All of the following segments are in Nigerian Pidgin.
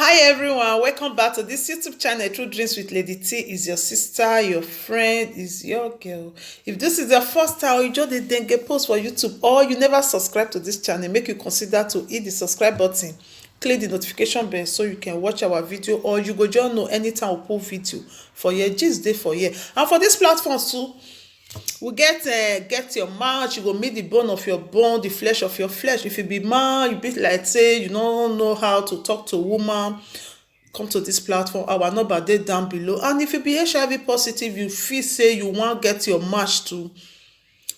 Hi everyone, welcome back to this YouTube channel. True Dreams with Lady T is your sister, your friend, is your girl. If this is your first time or you just didn't get post for YouTube or you never subscribe to this channel, make you consider to hit the subscribe button, click the notification bell so you can watch our video or you go just know anytime we post video for your gist day for here. And for this platform too, we get your mouth, you go meet the bone of your bone, the flesh of your flesh. If you be man, you be like say you don't know how to talk to woman, come to this platform. Our number dey down below. And if you be HIV positive, you feel say you wan get your match too,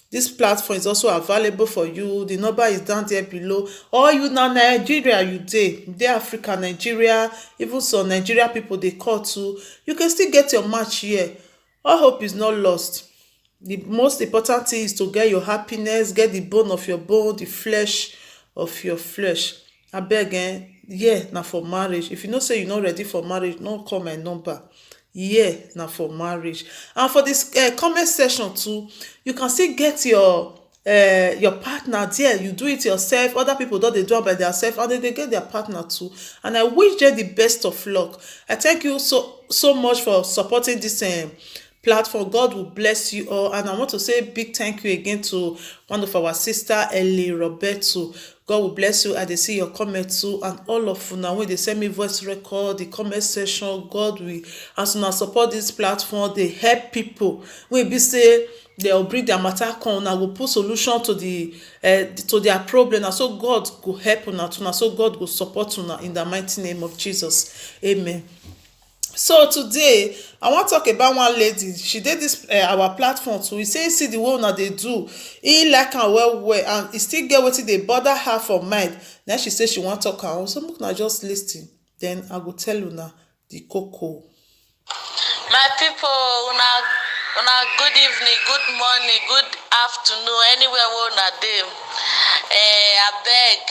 this platform is also available for you. The number is down there below. Or you na Nigeria, you dey Africa, Nigeria, even some Nigeria people dey call too, you can still get your match here. All hope is not lost. The most important thing is to get your happiness, get the bone of your bone, the flesh of your flesh. Abeg yeah, na for marriage. If you know say you not ready for marriage, no call my number. Yeah, na for marriage. And for this comment section too, you can still get your partner there. You do it yourself. Other people don dey do am by themselves and they get their partner too. And I wish them the best of luck. I thank you so much for supporting this platform. God will bless you all. And I want to say big thank you again to one of our sister, Ellie Roberto. God will bless you. I dey see your comment too. And all of you now when they send me voice record, the comment section, God will, as una support this platform, they help people. When be say they'll bring their matter come, I will put solution to their problem. And so God will help una too. And so God will support una in the mighty name of Jesus. Amen. So today I wan talk about one lady. She did this our platform too. E say see the way una dey do, e like am well and e still get wetin dey bother her for mind. Then she say she wan talk am. So make una just lis ten, then I go tell una the koko. My people, una good evening, good morning, good afternoon, anywhere wey una dey. Abeg,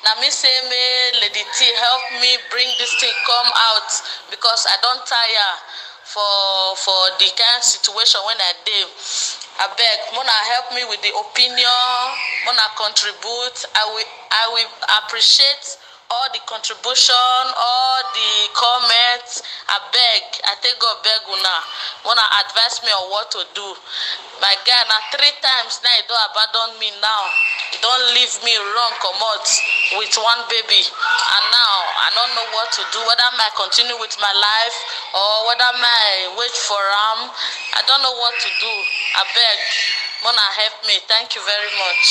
na me say may Lady T help me bring this thing come out because I don tire for the kind situation when I dey. Abeg, una help me with the opinion, una contribute. I will appreciate all the contribution, all the comments. Abeg, I take God beg una advise me on what to do. My guy, na 3 times now he don abandon me now. He don leave me run comot with one baby, and now I don't know what to do, whether I continue with my life or whether I wait for am. I don't know what to do. Abeg, una help me. Thank you very much.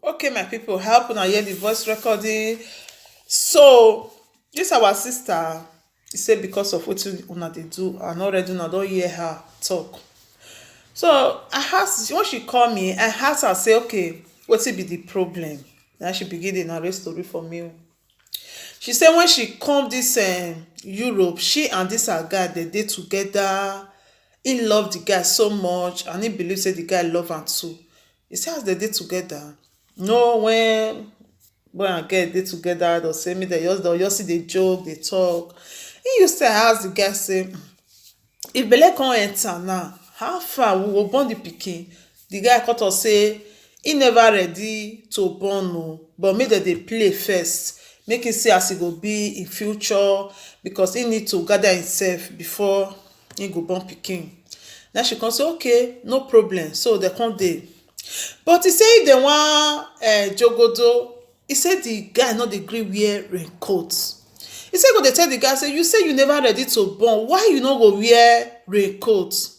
Okay, my people, help una hear the voice recording. So this our sister, e say because of wetin una dey do and already una don hear her talk. So I ask, when she call me, I ask her say, okay, wetin be the problem? Then she begin dey narrate story for me. She say when she come this Europe, she and this her guy they dey together. He love the guy so much and he believe say the guy love am too. He say as they dey together, no, when boy and girl dey together, they'll say me they just see dey joke, they talk. He used to ask the guy say, if belle come enter now, how far we go born the pikin? The guy cut us say he never ready to born o, but make dem dey play first, make him see as e go be in future, because he need to gather himself before he go born pikin. Then she come say okay, no problem. So they come dey. But he say if dem wan jogodo, he say the guy no dey gree wear raincoat. He say go dey tell the guy say you say you never ready to born, why you no go wear raincoat?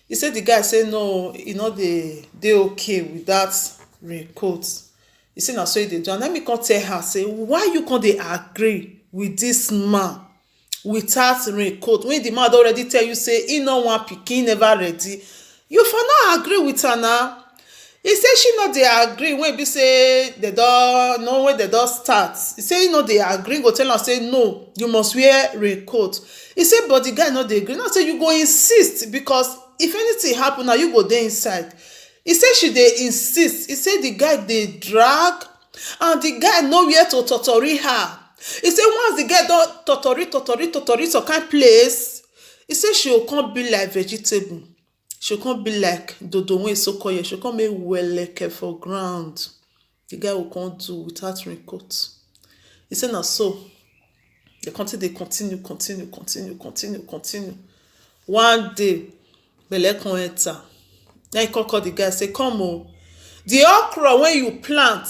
He say the guy say no, he no dey okay with that raincoat. He say na so he dey do. And let me come tell her say, why you come dey agree with this man without raincoat when the man don already tell you say he no wan pikin, never ready? You for not agree with her now. He say she no dey agree when be say they don know when they don start. He say he no dey agree, go tell am say no, you must wear raincoat. He say but the guy no dey agree. Now say you go insist, because if anything happen now you go dey inside. He say she dey insist. He say the guy dey drag and the guy no where to totori her. He say once the guy don totori some kind place, he say she go come be like vegetable. She come be like dodo wey so call you. She come make weleke for ground. The guy will come do without raincoat. He say na so the country dey continue. One day belle come enter. Na he call the guy say, come o, the okra wey you plant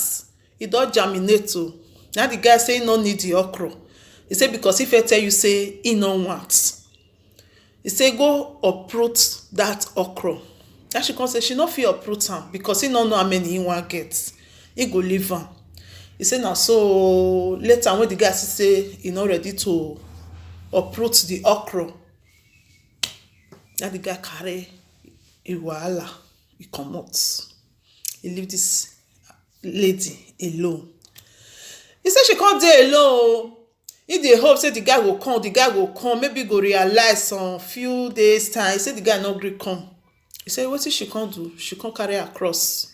e don germinate o. Na the guy say he no need the okra. He say because if I tell you say he no want, he say go uproot that okra. Na she come say she no fit uproot am because he no know how many he wan get. He go leave am. He say na so later when the guy see say he no ready to uproot the okra, na the guy carry e wahala, e comot. He leave this lady alone. He say she come dey alone. He dey hope say the guy go come, maybe go realize some few days time. He say the guy no gree come. He say wetin she come do? She come carry her cross.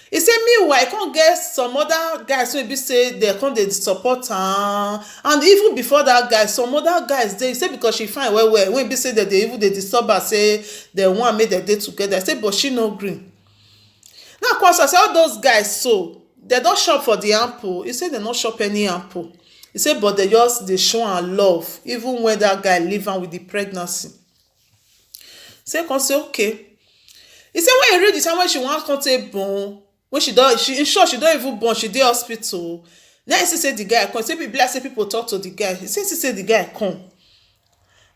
He say meanwhile he come get some other guys wey be say dem come dey support am, and even before that guy some other guys dey. He say because she fine well wey be say dem dey even dey disturb her say dem wan make dem dey together. He say but she no gree. Now of course I say all those guys so dem don shop for the ample. He say dem no shop any ample. He say but dem just dey show am love even when that guy leave am with the pregnancy. He say come say okay. He say when he reach the time when she wan come take born, when she don even born, she dey hospital. Now he see say the guy come. He say be like say people talk to the guy. He say the guy come.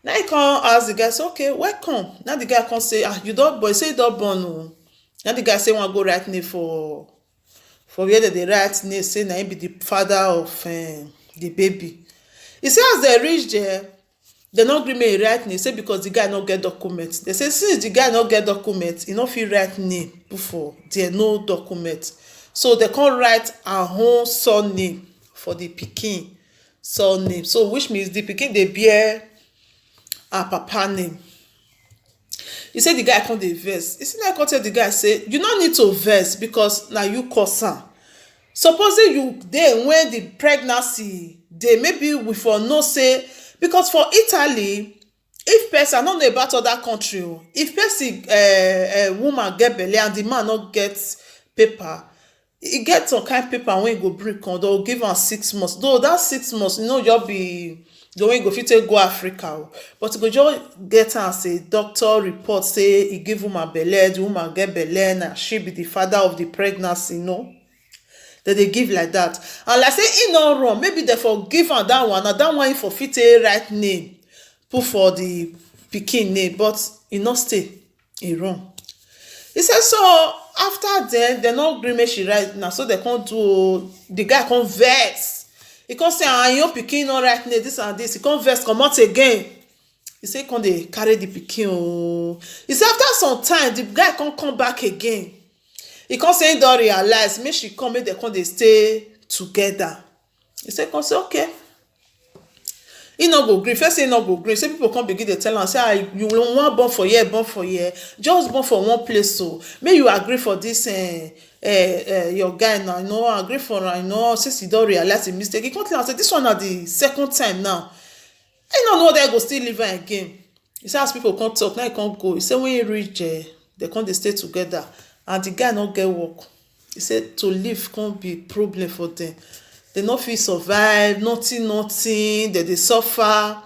Now he come ask the guy say okay welcome. Now the guy come say you don born. He say you don born o. Now the guy say wan go write name for where dem dey write name say na him be the father of the baby. He say as dem reach there, dem no gree make he write name. Say because the guy no get document. They say since the guy no get document, he no fit write name put for there, no document. So they come write her own surname for the pikin surname. So which means the pikin dey bear her papa name. He say the guy come dey vex. He say na come tell the guy say you no need to vex because na you cause am. Supposing you dey when the pregnancy dey, maybe we for know say because for Italy, if person, I no know about other country o, if person woman get belle and the man no get paper, e get some kind paper wey e go bring come, they go give am 6 months. Though that 6 months e no just be the way e go fit take go Africa o, but e go just get am as a doctor report say e give woman belle, the woman get belle, na she be the father of the pregnancy, no. Dem dey give like that. And like say e no wrong, maybe dem for give am that one, na that one e for fit take write name put for the pikin name, but e no stay, e wrong. He say so after then dem no gree make she write. Na so dem come do, the guy come vex. He come say your pikin no write name, this and this. He come vex comot again. He say come dey carry the pikin o. He say after some time the guy come back again. He come say he don realize make she come make dem come dey stay together. He say come say okay. He no go gree. First say he no go gree. Say people come begin dey tell am say you wan born for here, just born for one place o. Make you agree for this your guy now, you know, agree for am, you know, since you don realize the mistake. He come tell am say this one na the second time now. He no know whether he go still leave am again. He say as people come talk, now he come go. He say when he reach they come dey stay together and the guy no get work. He say to live come be problem for them. They no fit survive, nothing, they dey suffer.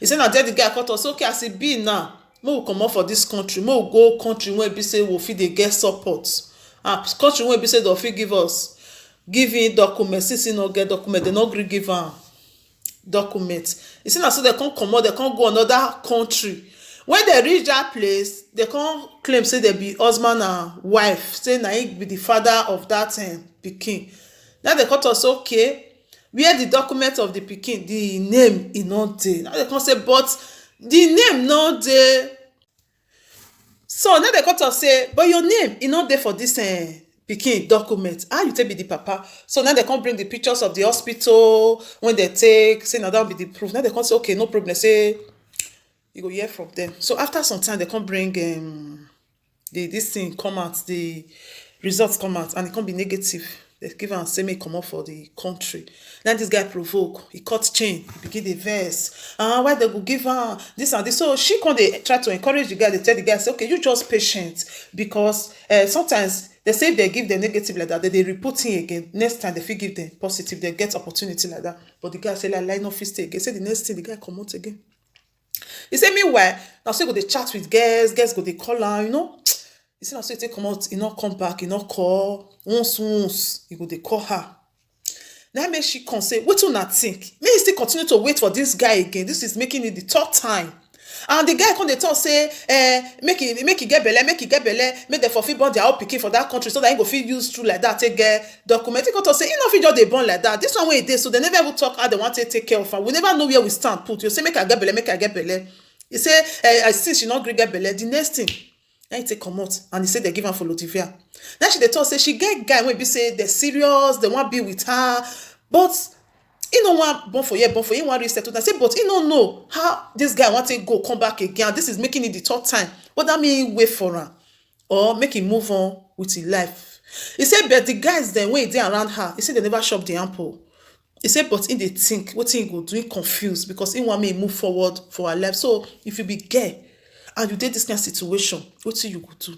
He say na there the guy come talk say okay as e be now, make we comot for this country, make we go country wey be say we fit dey get support. Country wey be say dem fit give him document. Since he no get document, they no gree give am document. He say na so they come comot, they come go another country. When they reach that place, they come claim say they be husband and wife, say na he be the father of that pikin. Now they come talk say okay, where the document of the pikin, the name e no dey. Now they come say but the name no dey. So now they come talk say but your name e no dey for this pikin document. How you take be the papa? So now they come bring the pictures of the hospital when they take, say na that be the proof. Now they come say okay, no problem, say you go hear from them. So after some time they come bring this thing come out, the results come out, and it come be negative. They give am say make comot for the country. Now this guy provoke, he cut chain, he begin dey vex. Why they go give am this and this? So she come dey try to encourage the guy. They tell the guy say okay, you just patient because sometimes They say if they give them negative like that, then they report him again. Next time they fit give them positive, they get opportunity like that. But the guy say like line no fit stay again. Say the next thing the guy come out again. He say meanwhile, now so go dey chat with girls go dey call am, you know. He say now so he take come out, he not come back, he not call. Once he go dey call her. Now make she come say, what una think? May he still continue to wait for this guy again. This is making it the third time. And the guy come dey talk say, make he get belle, make dem for fit born their own pikin for that country so that he go fit use through like that take get document. He go talk say he no fit just dey born like that. This one wey e dey so they never even talk how they want to take care of am. We never know where we stand put. You say make I get belle. He say since she no gree get belle, the next thing na he take comot and he say they give am for Lodivia. Now she dey talk say she get guy wey be say they serious, they wan be with her, but he no wan born for here, he wan resettle. I say, but he no know how this guy want to go come back again. This is making it the third time. But that mean wait for her or make him move on with his life. He said, but the guys then when they around her, he said they never shop the ample. He said, but in they think what he go do, he confused because he want me move forward for her life. So if you be gay and you did this kind of situation, what you go do?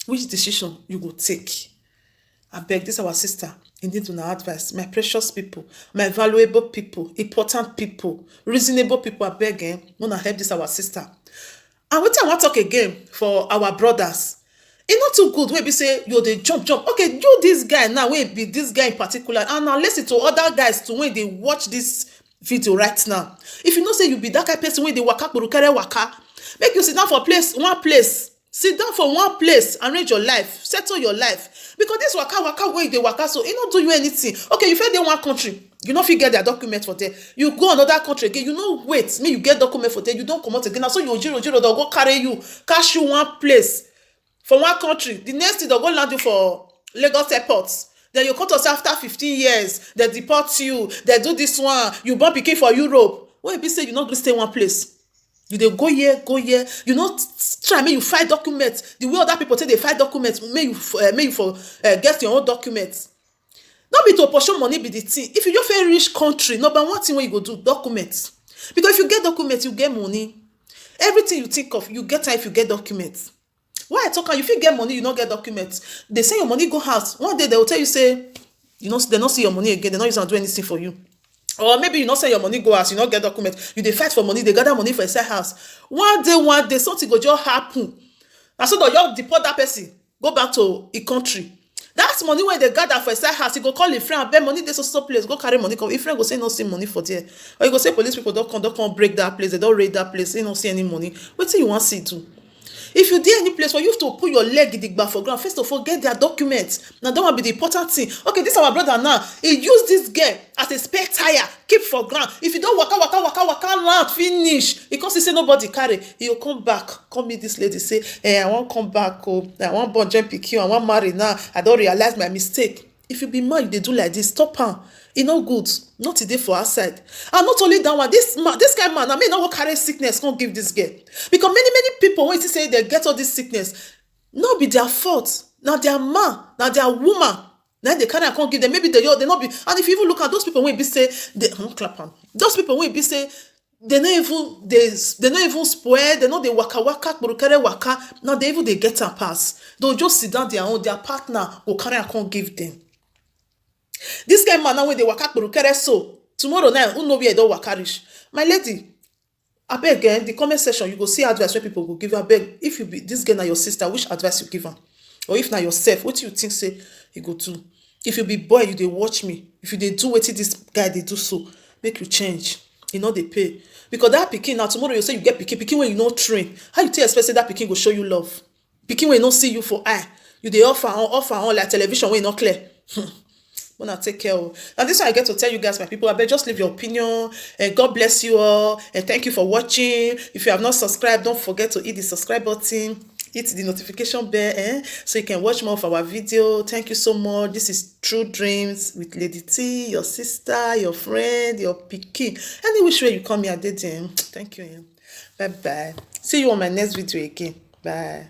Which decision you go take? I beg, this our sister. Indeed, to our advice, my precious people, my valuable people, important people, reasonable people. I beg, wanna help this our sister. And what I want to talk again for our brothers. It's not too good when we say you dey jump. Okay, you this guy now, wey be this guy in particular, and now listen to other guys to when they watch this video right now. If you know say you be that kind of person when they waka kpurukere waka, make you sit down for one place. Sit down for one place, arrange your life, settle your life. Because this waka wey dey waka, so it not do you anything. Okay, you fit dey one country, you no fit get their document for there. You go another country again, you no wait, make you get document for there, you don comot again. Na so you jiro, they'll go carry you, cash you one place for one country. The next thing they'll go land you for Lagos airport. Then you come to say after 15 years, they deport you, they do this one, you born pikin for Europe. When be say you not go stay one place. You dey go here. You not try make you file documents the way other people say they file documents. Make you for get your own documents. Not be to portion money be the thing. If you just fit reach country, number one thing wey you go do documents. Because if you get documents, you get money. Everything you think of, you get time if you get documents. Why I talk am, you fit get money, you not get documents. They say your money go house. One day they will tell you say, you know, they not see your money again. They not use am do anything for you. Or maybe you not say your money go house, you not get documents. You dey fight for money, they gather money for a side house. One day, something go just happen. And so they'll just deport that person, go back to a country. That's money when they gather for a side house. You go call a friend, beg money, there's so place, go carry money. Come. If friend go say no see money for there. Or you go say police people don't come break that place, they don't raid that place, they don't see any money. What do you want to see too? If you dey any place where you have to put your leg gidigba for ground, first of all, get their documents. Now, that will be the important thing. Okay, this our brother now. He use this girl as a spare tire, keep for ground. If you don't waka round, finish. Because he say nobody carry, he will come back. Come meet this lady, say, hey, I want come back. Oh, I want born jump PQ, I want marry now. I don't realize my mistake. If you be mad, they do like this, stop her. It's not good. Not today for outside. And not only that one, this kind of man, I mean, not carry sickness, can't give this girl. Because many people, when you say they get all this sickness, not be their fault. Now their man, now their woman, now they can't give them. Maybe they not be. And if you even look at those people, when be say, they don't clap on. Those people, when be say, they not even spoil. They know they waka burukere waka. Now they even they get a pass. They'll just sit down their own. Their partner will carry and can't give them. This guy man now when they waka kpurukere so tomorrow night who know where they don't waka reach. My lady, I beg again the comment section you go see advice where people go give you. I beg if you be this girl na your sister, which advice you give her? Or if na yourself, what you think say you go do? If you be boy, you dey watch me. If you dey do wetin this guy dey do so, make you change. You know they pay because that pikin now tomorrow you say you get pikin when you no train. How you tell expect say that pikin go show you love? Pikin when you no see you for eye, you dey offer on like television when you not clear. Wanna take care of. Now this one I get to tell you guys, my people, I bet just leave your opinion and God bless you all and thank you for watching. If you have not subscribed, don't forget to hit the subscribe button, hit the notification bell so you can watch more of our video. Thank you so much. This is True Dreams with Lady T, your sister, your friend, your pikin. Any which way you come here, thank you. Bye bye. See you on my next video again. Bye.